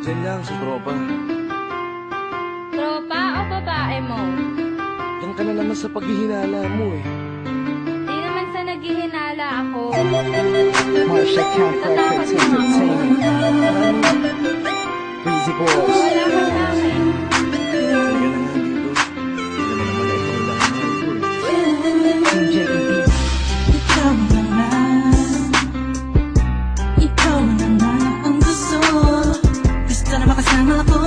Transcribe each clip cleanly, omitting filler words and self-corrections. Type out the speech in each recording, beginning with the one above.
Diyan lang sa tropa. Tropa o babae mo? Yan ka na naman sa paghihinala mo eh. Di naman sa naghihinala ako. Marsha Camp Records Entertainment. Breezy Boys. Wala ka sa akin. Sige na nga dito. Hindi naman naman na ikaw lang ang mahal ko eh. Team JEB. Ikaw na nga. Ikaw na nga ang gusto. Gusto na makasama ko.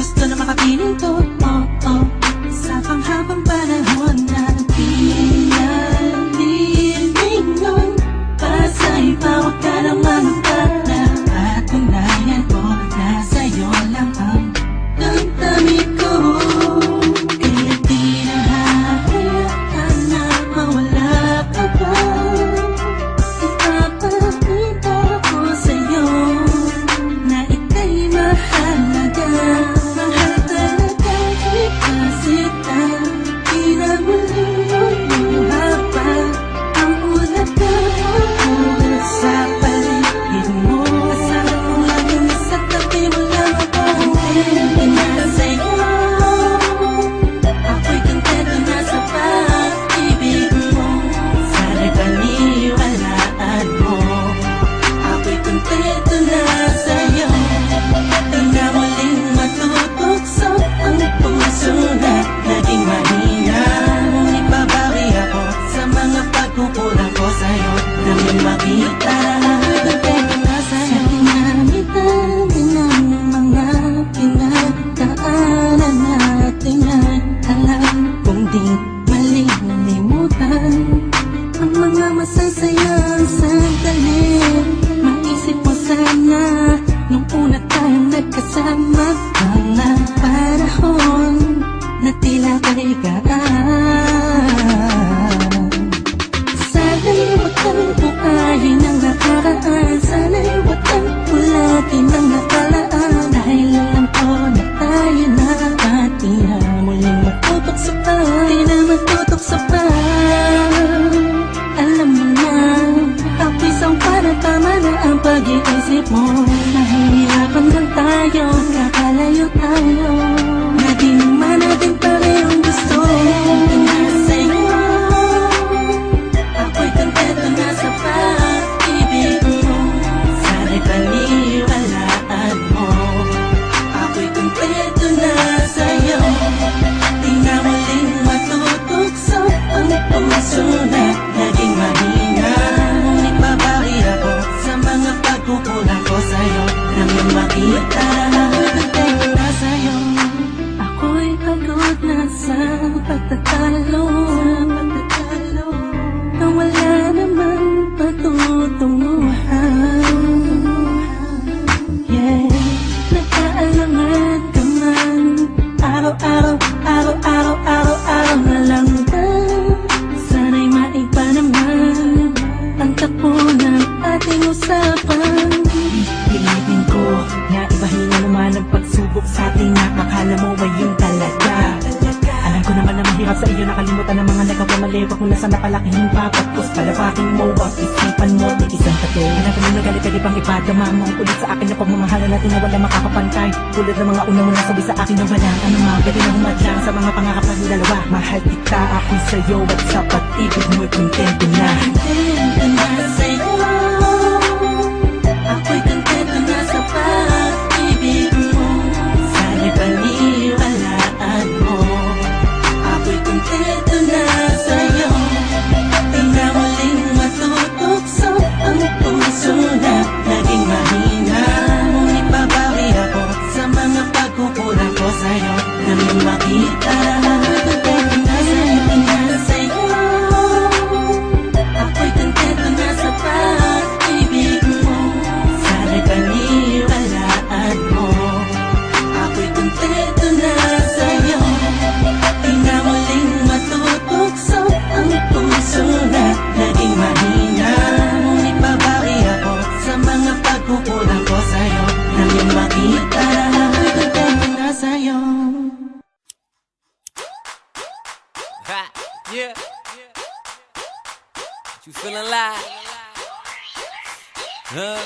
Gusto na makapiling to. Oh, oh. Sa panghabang panahon na pinalilingon. Para sa iba, huwag ka nang mamantala. At tunayan ko na sa'yo lang ang damdamin ko. Kaya di na hayaan na mawala ka pa. Ipapakita ko sa'yo na ika'y mahalaga. Mahal talaga kasi di na muling lumuha pa ang ulat na mula sa paligid mo. Kasama ko laging sa tabi mo lang ako. Hindi na sa'yo. Ako'y kontento na sa pag-ibig mo. Sana'y paniwalaan mo. Ako'y kontento na sa'yo. Di na muling matutukso ang puso na naging mahina. Ngunit babawi ako sa mga pagkukulang ko sa'yo. Nang makita kontento na sa'yo. Sa dinami-dami ng mga pinagdaanan natin ay alam kong di malilimutan ang mga masasayang sandali. Maisip mo sana nung una tayong nagkasama. Mga panahon na tila kay gaan. Sana'y huwag kang buhayin ang nakaraan. Sana'y huwag kang ulatin ang nakalaan. Dahil alam ko na tayo na at di na muling matutok sa pa. Di na matutok sa pa. Alam mo na, ako isang para tama na ang pag-iisip mo. Nahihirapan lang tayo, kakalayo tayo. Na di naman natin parehong gusto. Hindi na sa'yo. Ako'y kontento na sa pag-ibig mo. Sana'y paniwalaan mo. Ako'y kontento na sa'yo. Di na muling matutukso ang puso na naging mahina. Ngunit babawi ako sa mga pagkukulang ko sa'yo. Nang yung makita kontento na sa'yo. Ako'y pagod na sa pagtatalo. Na wala namang patutunguhan. Yeah, nagkaalangan ka man. Araw-araw na lang ba? Sana'y maiba naman ang takbo ng ating usapan. Pilitin ko na ibahin na naman ang pagsubok sa ating nakakala mo ba yun talaga? Alam ko naman na mahirap sa iyo nakalimutan ang mga nagpapamali. Wag mo na sana palakihin pa. Pagkos palapakin mo ang isipan mo. Isang tato. Alam ko na galit pwede pang ipadama mo. Ulit sa akin na pagmamahalan natin na wala makakapantay. Tulad ng mga una mo nasabi sa akin na wala ka naman. Pwede na humadlang sa mga pangarap natin dalawa. Mahal kita ako'y sa'yo at sa pag-ibig mo'y kontento na. Kontento na sa'yo. Ako'y kontento na sa pag-ibig mo. Sana'y paniwalaan mo. Ako'y kontento na sa'yo. Di na muling matutukso ang puso na naging mahina. Ngunit babawi ako sa mga pagkukulang ko sa'yo. Nang yung makita kontento na sa'yo. Ako'y kontento na sa pag-ibig mo. Sana'y paniwalaan mo. Ako'y kontento na sa'yo. Di na muling matutukso ang puso na naging mahina. Ngunit babawi ako sa mga pagkukulang ko sa'yo. Nang yung makita kontento na sa'yo. Ha, yeah. You feeling alive? Huh?